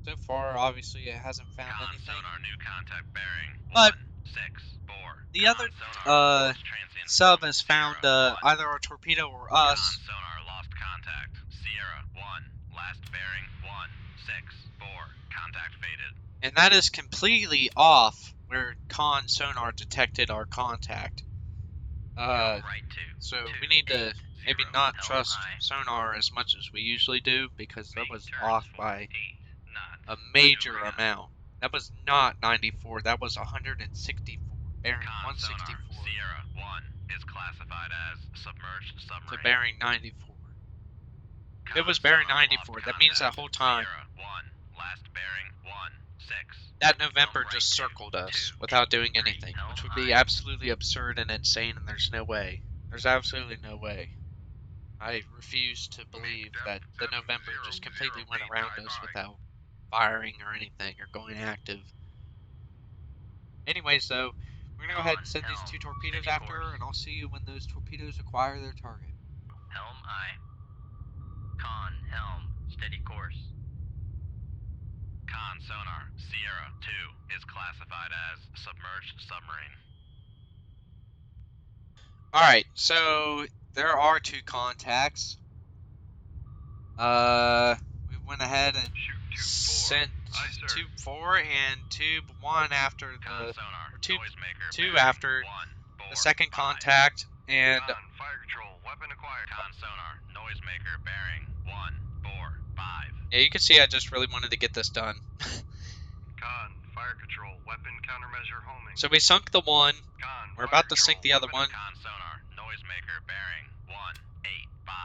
Speaker 1: So far, obviously, it hasn't found
Speaker 2: Con
Speaker 1: anything.
Speaker 2: sonar, new contact bearing
Speaker 1: But
Speaker 2: 164.
Speaker 1: the other
Speaker 2: Sonar, lost transient
Speaker 1: sub
Speaker 2: from
Speaker 1: has
Speaker 2: Sierra
Speaker 1: found
Speaker 2: 1.
Speaker 1: either a torpedo or
Speaker 2: Con
Speaker 1: us,
Speaker 2: sonar, lost contact. Sierra 1. Last bearing 164. Contact faded.
Speaker 1: and that is completely off where con sonar detected our contact.
Speaker 2: Right to
Speaker 1: So we need to
Speaker 2: 280.
Speaker 1: maybe not
Speaker 2: Helm
Speaker 1: trust
Speaker 2: I.
Speaker 1: sonar as much as we usually do, because that
Speaker 2: Make
Speaker 1: was
Speaker 2: turns
Speaker 1: off
Speaker 2: for
Speaker 1: by
Speaker 2: 8 knots.
Speaker 1: a major
Speaker 2: Maneuvering on.
Speaker 1: amount. That was not 94, that was 164, bearing
Speaker 2: Con sonar,
Speaker 1: 164
Speaker 2: Sierra 1 is classified as submerged
Speaker 1: to
Speaker 2: submarine.
Speaker 1: bearing 94. If it
Speaker 2: Con
Speaker 1: was bearing
Speaker 2: sonar,
Speaker 1: 94,
Speaker 2: lost
Speaker 1: that means that
Speaker 2: contact.
Speaker 1: whole time
Speaker 2: Sierra 1, last bearing 16.
Speaker 1: that
Speaker 2: Helm
Speaker 1: November
Speaker 2: right
Speaker 1: just
Speaker 2: to
Speaker 1: circled us
Speaker 2: 283.
Speaker 1: without doing anything,
Speaker 2: Helm
Speaker 1: which would be
Speaker 2: I.
Speaker 1: absolutely absurd and insane, and there's no way. There's absolutely no way. I refuse to believe that the November just completely went around us without firing or anything or going active. Anyways, though, we're gonna go ahead and send these 2 torpedoes after her, and I'll see you when those torpedoes acquire their target.
Speaker 2: Helm I. Con, helm, steady course. Con sonar, Sierra 2 is classified as submerged submarine.
Speaker 1: Alright, so there are 2 contacts. We went ahead and sent tube 4 and tube 1 after
Speaker 2: Con
Speaker 1: the,
Speaker 2: sonar,
Speaker 1: or tube
Speaker 2: noisemaker
Speaker 1: 2
Speaker 2: bearing
Speaker 1: after
Speaker 2: 1, 4,
Speaker 1: the second
Speaker 2: 5.
Speaker 1: contact, and
Speaker 3: Con, fire control, weapon acquired.
Speaker 2: Con sonar, noisemaker bearing 1, 4, 5.
Speaker 1: yeah, you can see I just really wanted to get this done.
Speaker 3: Con, fire control, weapon countermeasure homing.
Speaker 1: So we sunk the one.
Speaker 3: Con,
Speaker 1: We're
Speaker 3: fire
Speaker 1: about to
Speaker 3: control,
Speaker 1: sink the other
Speaker 3: weapon
Speaker 1: one.
Speaker 2: Con sonar, noisemaker bearing 185.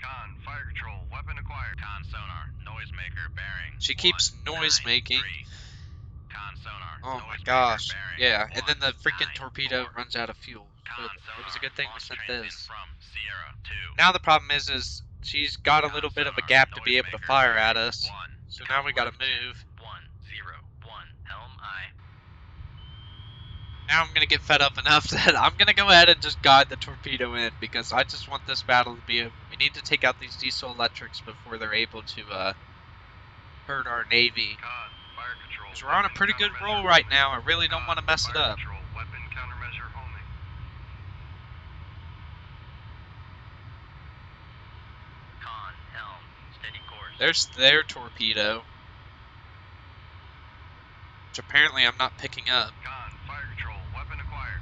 Speaker 3: Con, fire control, weapon acquired.
Speaker 2: Con sonar, noisemaker bearing
Speaker 1: She keeps noise making.
Speaker 2: 193. Con sonar,
Speaker 1: Oh my
Speaker 2: noisemaker
Speaker 1: gosh.
Speaker 2: bearing
Speaker 1: Yeah, and then the freaking
Speaker 2: 194.
Speaker 1: torpedo runs out of fuel. So
Speaker 2: Con
Speaker 1: it was a
Speaker 2: sonar,
Speaker 1: good thing we
Speaker 2: launch
Speaker 1: sent
Speaker 2: transient
Speaker 1: this.
Speaker 2: from Sierra 2.
Speaker 1: Now the problem is she's got a little bit of a gap to be able to fire at us. So now we gotta move.
Speaker 2: 101. Helm I.
Speaker 1: Now I'm gonna get fed up enough that I'm gonna go ahead and just guide the torpedo in, because I just want this battle to be over. We need to take out these diesel electrics before they're able to hurt our navy.
Speaker 3: Con, fire control.
Speaker 1: Because we're on a pretty good roll right now. I really don't want to mess it up.
Speaker 3: Control, weapon countermeasure homing.
Speaker 2: Con, helm, steady course.
Speaker 1: There's their torpedo, which apparently I'm not picking up.
Speaker 3: Con, fire control, weapon acquired.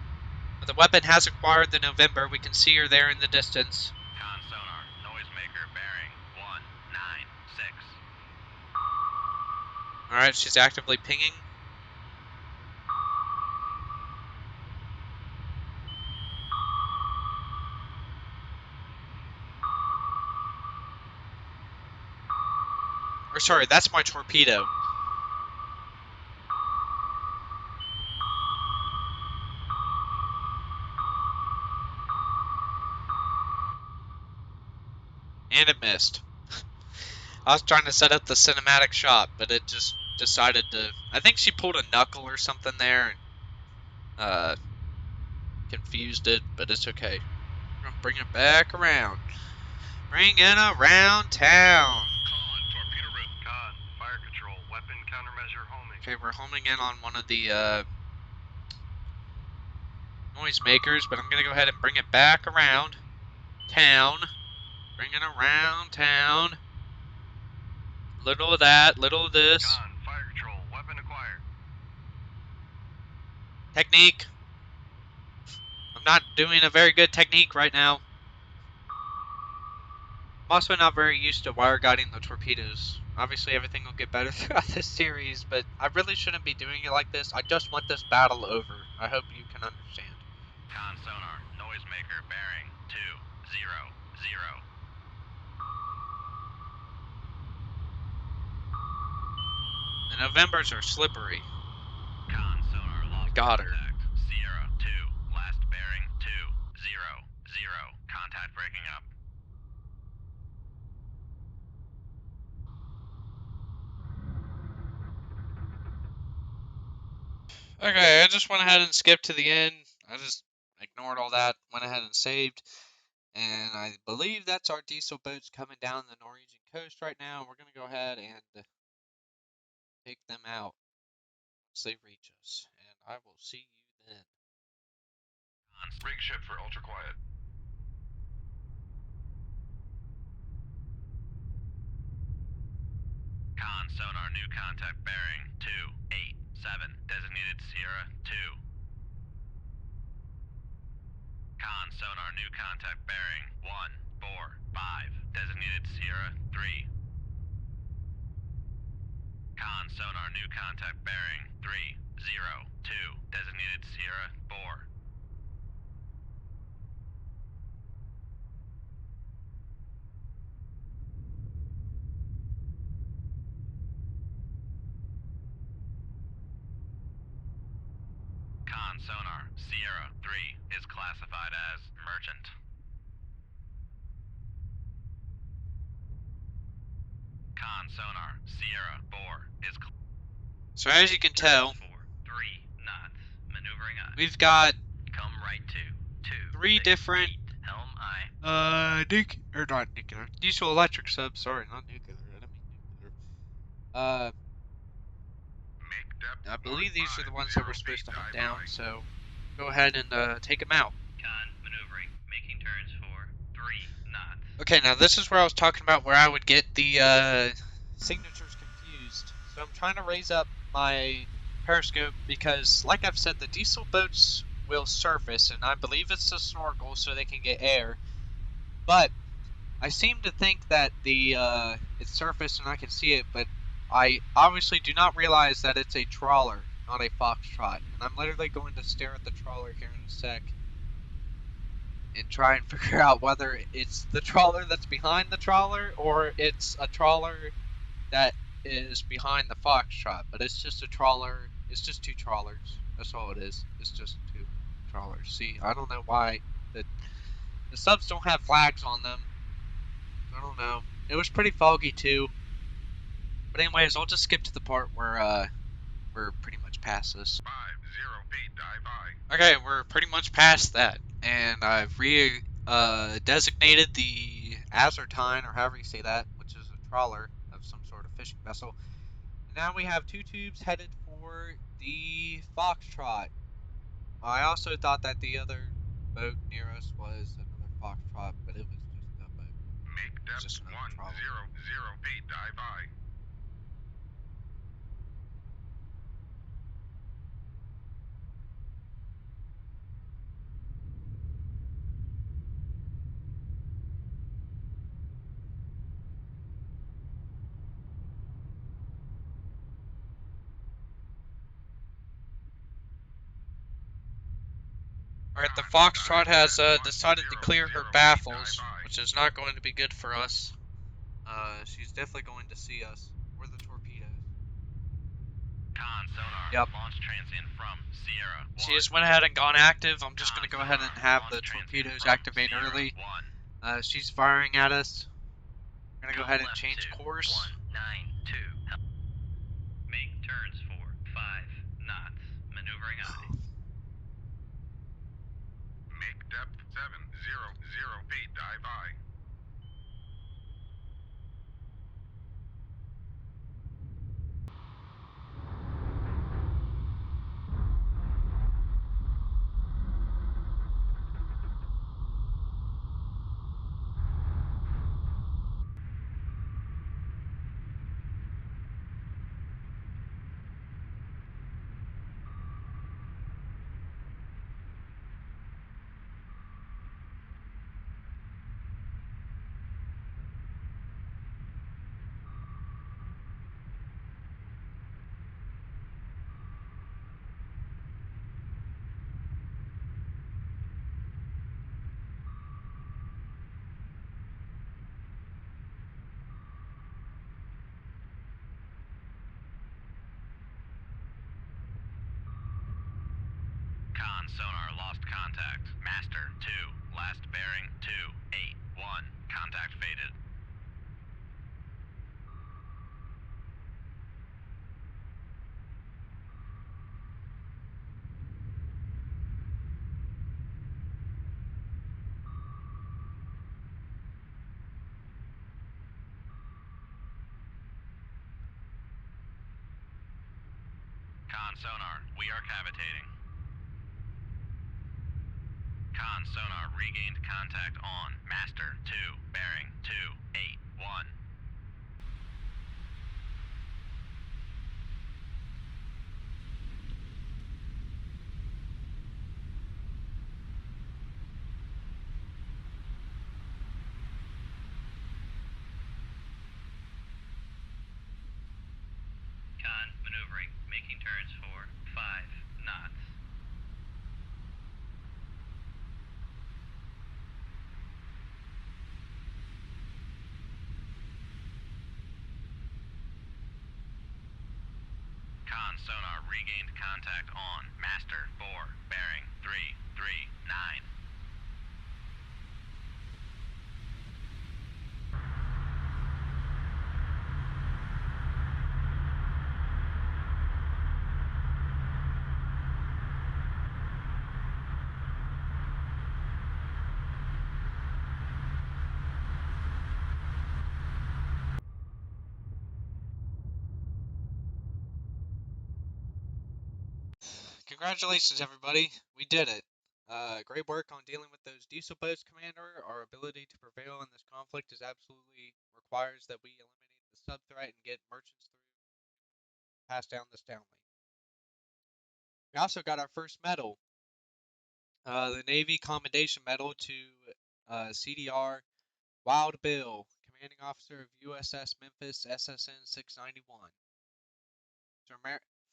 Speaker 1: But the weapon has acquired the November. We can see her there in the distance.
Speaker 2: Con sonar, noisemaker bearing 196.
Speaker 1: Alright, she's actively pinging. Or sorry, that's my torpedo. And it missed. I was trying to set up the cinematic shot, but it just decided to... I think she pulled a knuckle or something there and confused it, but it's okay. We're gonna bring it back around. Bring it around town.
Speaker 3: Con, torpedo route. Con, fire control, weapon countermeasure homing.
Speaker 1: Okay, we're homing in on one of the noisemakers, but I'm gonna go ahead and bring it back around town. Bring it around town. Little of that, little of this.
Speaker 3: Con, fire control, weapon acquired.
Speaker 1: Technique. I'm not doing a very good technique right now. I'm also not very used to wire guiding the torpedoes. Obviously, everything will get better throughout this series, but I really shouldn't be doing it like this. I just want this battle over. I hope you can understand.
Speaker 2: Con sonar, noisemaker bearing 200.
Speaker 1: The Novembers are slippery.
Speaker 2: Con sonar lost
Speaker 1: Got her.
Speaker 2: contact. Sierra 2, last bearing 200. Contact breaking up.
Speaker 1: Okay, I just went ahead and skipped to the end. I just ignored all that, went ahead and saved. And I believe that's our diesel boats coming down the Norwegian coast right now. We're going to go ahead and take them out once they reach us. And I will see you then.
Speaker 3: Rig ship for ultra quiet.
Speaker 2: Con sonar, new contact bearing 287. Designated Sierra 2. Con sonar, new contact bearing 145. Designated Sierra 3. Con sonar, new contact bearing 302. Designated Sierra 4. Con sonar, Sierra 3 is classified as merchant. Con sonar, Sierra 4 is
Speaker 1: So as you can tell,
Speaker 2: for 3 knots. Maneuvering eye.
Speaker 1: we've got
Speaker 2: Come right to
Speaker 1: 3 different
Speaker 2: helm eye.
Speaker 1: not nuclear, diesel electric subs. Sorry, not nuclear. I didn't mean nuclear.
Speaker 3: Make depth
Speaker 1: I believe these are the ones
Speaker 3: 150
Speaker 1: that we're supposed
Speaker 3: feet.
Speaker 1: to hunt
Speaker 3: Dive
Speaker 1: down.
Speaker 3: by.
Speaker 1: So go ahead and take them out.
Speaker 2: Con maneuvering, making turns for 3 knots.
Speaker 1: Okay, now this is where I was talking about where I would get the signatures confused. So I'm trying to raise up my periscope because, like I've said, the diesel boats will surface, and I believe it's the snorkel so they can get air. But I seem to think that the it's surface and I can see it, but I obviously do not realize that it's a trawler, not a foxtrot. And I'm literally going to stare at the trawler here in a sec and try and figure out whether it's the trawler that's behind the trawler or it's a trawler that is behind the foxtrot. But it's just a trawler. It's just 2 trawlers. That's all it is. It's just 2 trawlers. See, I don't know why the subs don't have flags on them. I don't know. It was pretty foggy too. But anyways, I'll just skip to the part where we're pretty much past this.
Speaker 3: 50 feet. Dive by.
Speaker 1: Okay, we're pretty much past that, and I've designated the Azertine, or however you say that, which is a trawler of some sort of fishing vessel. And now we have 2 tubes headed for the Foxtrot. I also thought that the other boat near us was another Foxtrot, but it was just a boat.
Speaker 3: Make
Speaker 1: It's
Speaker 3: depth
Speaker 1: just another
Speaker 3: 100
Speaker 1: trawler.
Speaker 3: feet. Dive by.
Speaker 1: Alright, the Foxtrot has decided to clear her baffles, which is not going to be good for us. She's definitely going to see us. We're the torpedoes.
Speaker 2: Con sonar,
Speaker 1: Yep.
Speaker 2: launch transient from Sierra 1.
Speaker 1: She just went ahead and gone active. I'm just
Speaker 2: Con
Speaker 1: going to go ahead and
Speaker 2: sonar,
Speaker 1: have
Speaker 2: launch
Speaker 1: the
Speaker 2: transient
Speaker 1: torpedoes
Speaker 2: from
Speaker 1: activate
Speaker 2: Sierra
Speaker 1: early.
Speaker 2: 1.
Speaker 1: She's firing at us. We're going to go
Speaker 2: Come
Speaker 1: ahead and
Speaker 2: left
Speaker 1: change
Speaker 2: to
Speaker 1: course.
Speaker 2: 192. Make turns for 5 knots. Maneuvering eye.
Speaker 3: Make depth 700 feet. Dive by.
Speaker 2: sonar lost contact. Master 2, last bearing 281. Contact faded. Con sonar, we are cavitating. Con sonar regained contact on Master 2, bearing 281. Con maneuvering, making turns for 5 knots. Con sonar regained contact on Master 4, bearing 339.
Speaker 1: Congratulations, everybody. We did it. Great work on dealing with those diesel boats, Commander. Our ability to prevail in this conflict is absolutely requires that we eliminate the sub threat and get merchants through, pass down this downlink. We also got our first medal, the Navy Commendation Medal to CDR Wild Bill, Commanding Officer of USS Memphis SSN 691.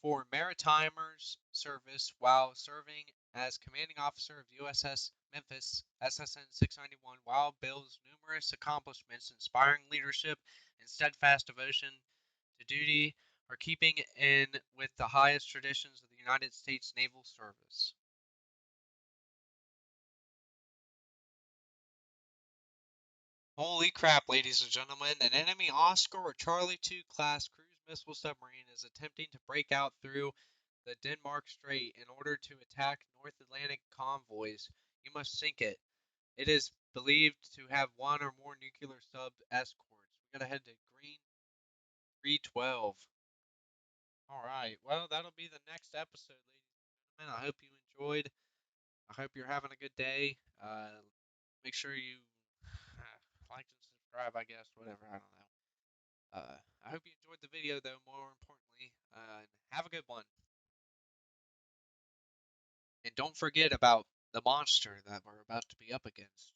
Speaker 1: For maritimers service while serving as commanding officer of USS Memphis SSN 691, Wild Bill's numerous accomplishments, inspiring leadership, and steadfast devotion to duty are keeping in with the highest traditions of the United States Naval Service. Holy crap, ladies and gentlemen, an enemy Oscar or Charlie II class cruise missile submarine is attempting to break out through the Denmark Strait in order to attack North Atlantic convoys. You must sink it. It is believed to have one or more nuclear sub escorts. We gotta head to Green 312. Alright, well, that'll be the next episode, ladies and gentlemen. I hope you enjoyed. I hope you're having a good day. Make sure you like and subscribe, I guess, whatever, I don't know. I hope you enjoyed the video, though, more importantly. Have a good one. And don't forget about the monster that we're about to be up against.